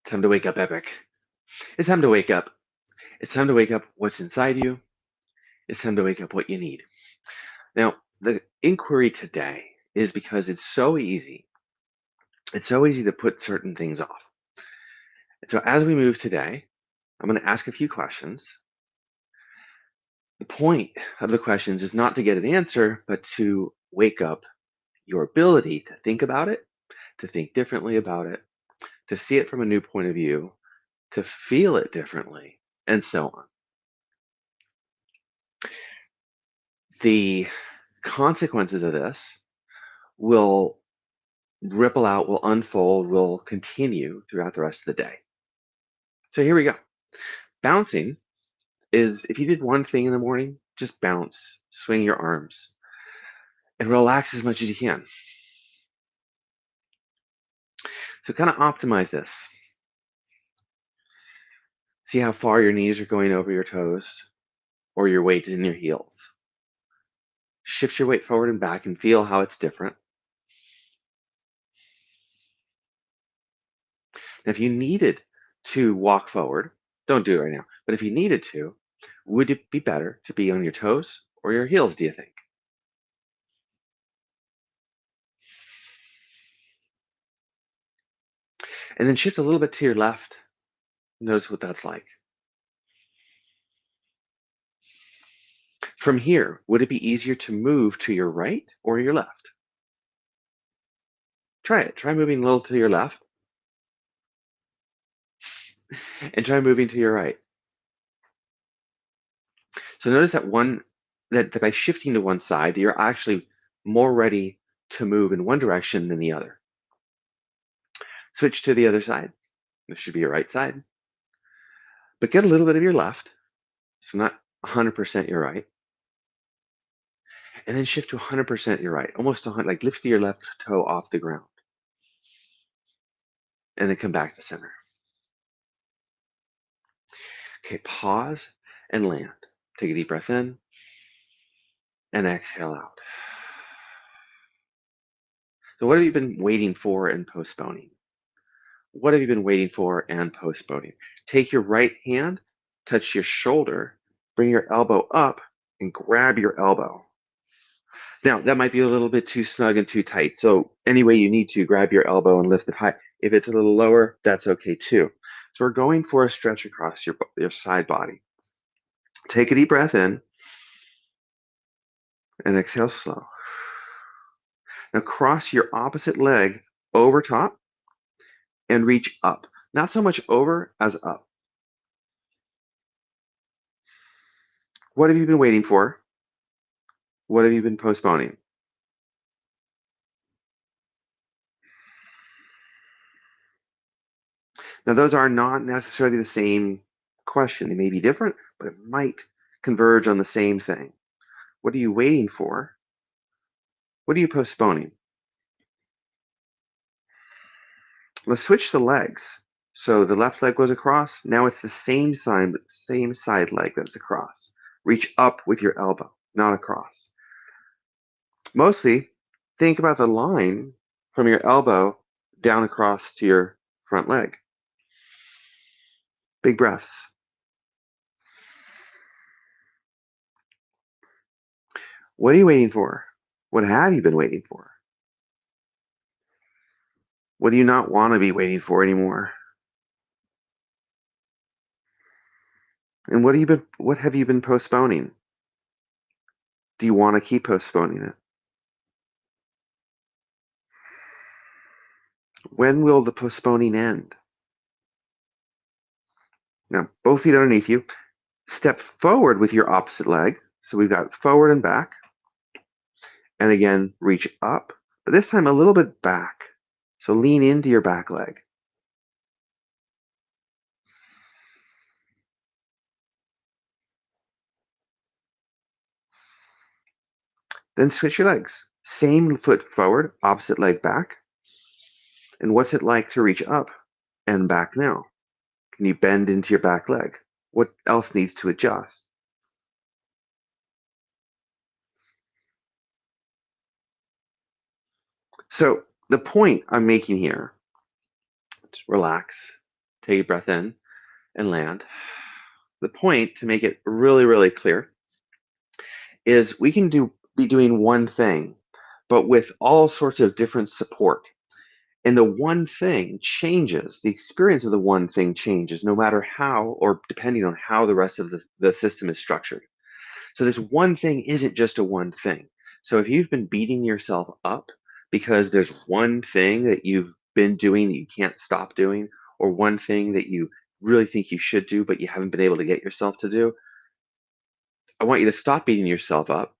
Time to wake up, Epic. It's time to wake up. It's time to wake up what's inside you. It's time to wake up what you need. Now, the inquiry today is because it's so easy. It's so easy to put certain things off. And so as we move today, I'm going to ask a few questions. The point of the questions is not to get an answer, but to wake up your ability to think about it, to think differently about it, to see it from a new point of view, to feel it differently, and so on. The consequences of this will ripple out, will unfold, will continue throughout the rest of the day. So here we go. Bouncing is, if you did one thing in the morning, just bounce, swing your arms, and relax as much as you can. So kind of optimize this. See how far your knees are going over your toes or your weight in your heels. Shift your weight forward and back and feel how it's different. Now, if you needed to walk forward, don't do it right now, but if you needed to, would it be better to be on your toes or your heels, do you think? And then shift a little bit to your left. Notice what that's like. From here, would it be easier to move to your right or your left? Try it. Try moving a little to your left and try moving to your right. So notice that by shifting to one side, you're actually more ready to move in one direction than the other. Switch to the other side. This should be your right side. But get a little bit of your left, so not 100% your right. And then shift to 100% your right, almost 100, like lift your left toe off the ground. And then come back to center. Okay, pause and land. Take a deep breath in and exhale out. So what have you been waiting for and postponing? What have you been waiting for and postponing? Take your right hand, touch your shoulder, bring your elbow up, and grab your elbow. Now, that might be a little bit too snug and too tight. So any way you need to, grab your elbow and lift it high. If it's a little lower, that's okay too. So we're going for a stretch across your side body. Take a deep breath in and exhale slow. Now cross your opposite leg over top and reach up. Not so much over as up. What have you been waiting for? What have you been postponing? Now, those are not necessarily the same question. They may be different, but it might converge on the same thing. What are you waiting for? What are you postponing? Let's switch the legs. So the left leg goes across. Now it's the same side leg that's across. Reach up with your elbow, not across. Mostly, think about the line from your elbow down across to your front leg. Big breaths. What are you waiting for? What have you been waiting for? What do you not want to be waiting for anymore? And what have you been postponing? Do you want to keep postponing it? When will the postponing end? Now, both feet underneath you. Step forward with your opposite leg. So we've got forward and back. And again, reach up, but this time a little bit back. So lean into your back leg. Then switch your legs. Same foot forward, opposite leg back. And what's it like to reach up and back now? Can you bend into your back leg? What else needs to adjust? So the point I'm making here, relax, Take a breath in and land. The point, to make it really, really clear, is we can be doing one thing, but with all sorts of different support. And the one thing changes, the experience of the one thing changes no matter how, or depending on how the rest of the system is structured. So this one thing isn't just a one thing. So if you've been beating yourself up because there's one thing that you've been doing that you can't stop doing, or one thing that you really think you should do, but you haven't been able to get yourself to do, I want you to stop beating yourself up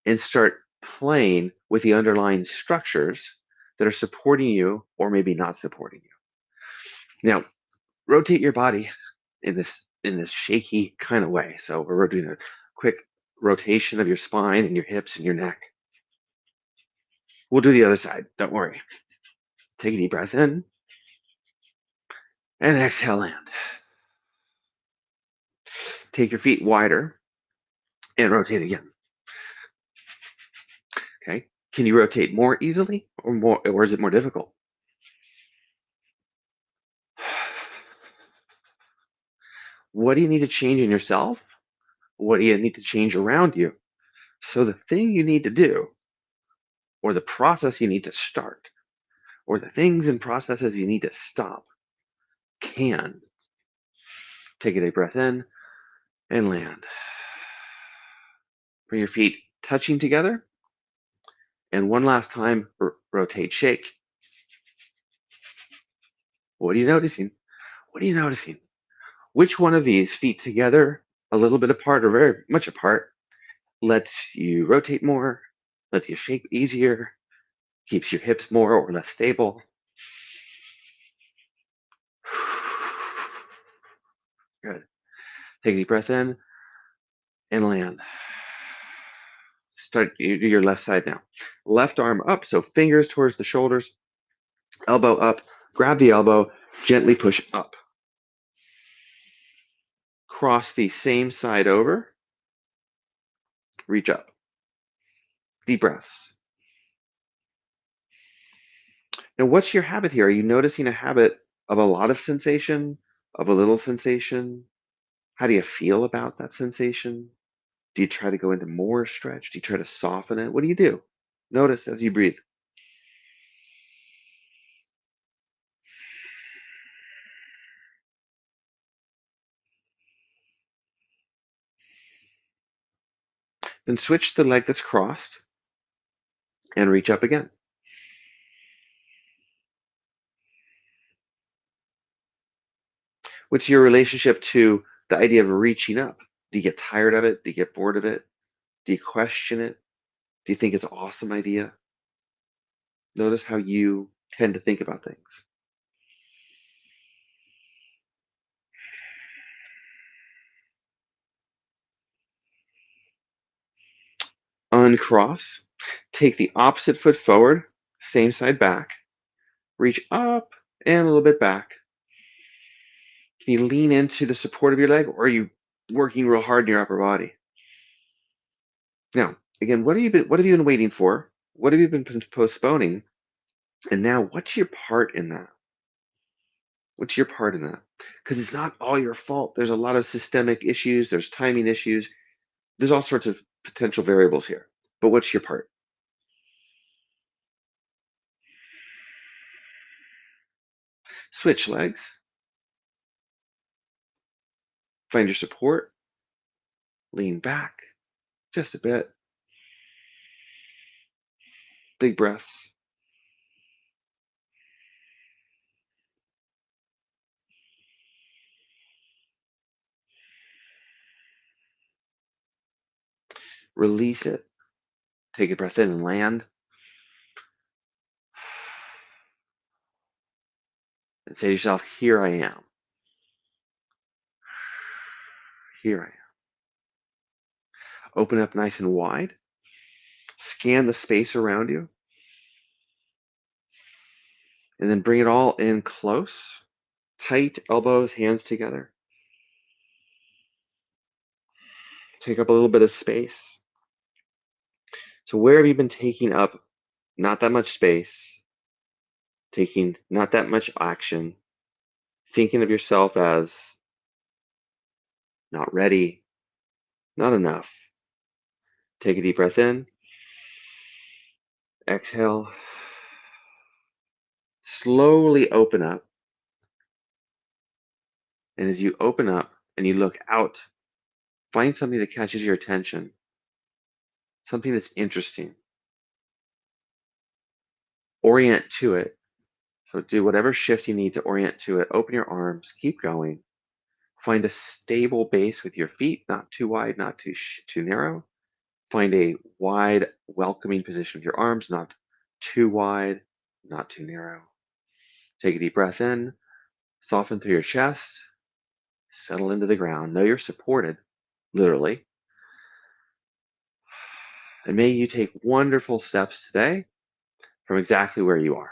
and start playing with the underlying structures that are supporting you or maybe not supporting you. Now, rotate your body in this shaky kind of way. So we're doing a quick rotation of your spine and your hips and your neck. We'll do the other side. Don't worry. Take a deep breath in and exhale, land. Take your feet wider and rotate again. Okay. Can you rotate more easily or is it more difficult? What do you need to change in yourself? What do you need to change around you? So the thing you need to do, or the process you need to start, or the things and processes you need to stop, can. Take a deep breath in and land. Bring your feet touching together. And one last time, rotate, shake. What are you noticing? What are you noticing? Which one of these feet together, a little bit apart or very much apart, lets you rotate more, lets you shake easier, keeps your hips more or less stable? Good. Take a deep breath in and land. Start, you do your left side now. Left arm up, so fingers towards the shoulders, elbow up, grab the elbow, gently push up. Cross the same side over, reach up. Deep breaths. Now, what's your habit here? Are you noticing a habit of a lot of sensation, of a little sensation? How do you feel about that sensation? Do you try to go into more stretch? Do you try to soften it? What do you do? Notice as you breathe. Then switch the leg that's crossed and reach up again. What's your relationship to the idea of reaching up? Do you get tired of it? Do you get bored of it? Do you question it? Do you think it's an awesome idea? Notice how you tend to think about things. Uncross. Take the opposite foot forward, same side back. Reach up and a little bit back. Can you lean into the support of your leg, or are you working real hard in your upper body? Now, again, what have you been waiting for? What have you been postponing? And now, what's your part in that? What's your part in that? Because it's not all your fault. There's a lot of systemic issues, there's timing issues, there's all sorts of potential variables here. But what's your part? Switch legs, find your support, lean back just a bit, big breaths. Release it. Take a breath in and land. And say to yourself, here I am. Here I am. Open up nice and wide. Scan the space around you. And then bring it all in close. Tight elbows, hands together. Take up a little bit of space. So where have you been taking up not that much space, taking not that much action, thinking of yourself as not ready, not enough. Take a deep breath in, exhale, slowly open up. And as you open up and you look out, find something that catches your attention, something that's interesting. Orient to it. So do whatever shift you need to orient to it. Open your arms, keep going. Find a stable base with your feet, not too wide, not too narrow. Find a wide, welcoming position with your arms, not too wide, not too narrow. Take a deep breath in, soften through your chest, settle into the ground. Know you're supported, literally. And may you take wonderful steps today from exactly where you are.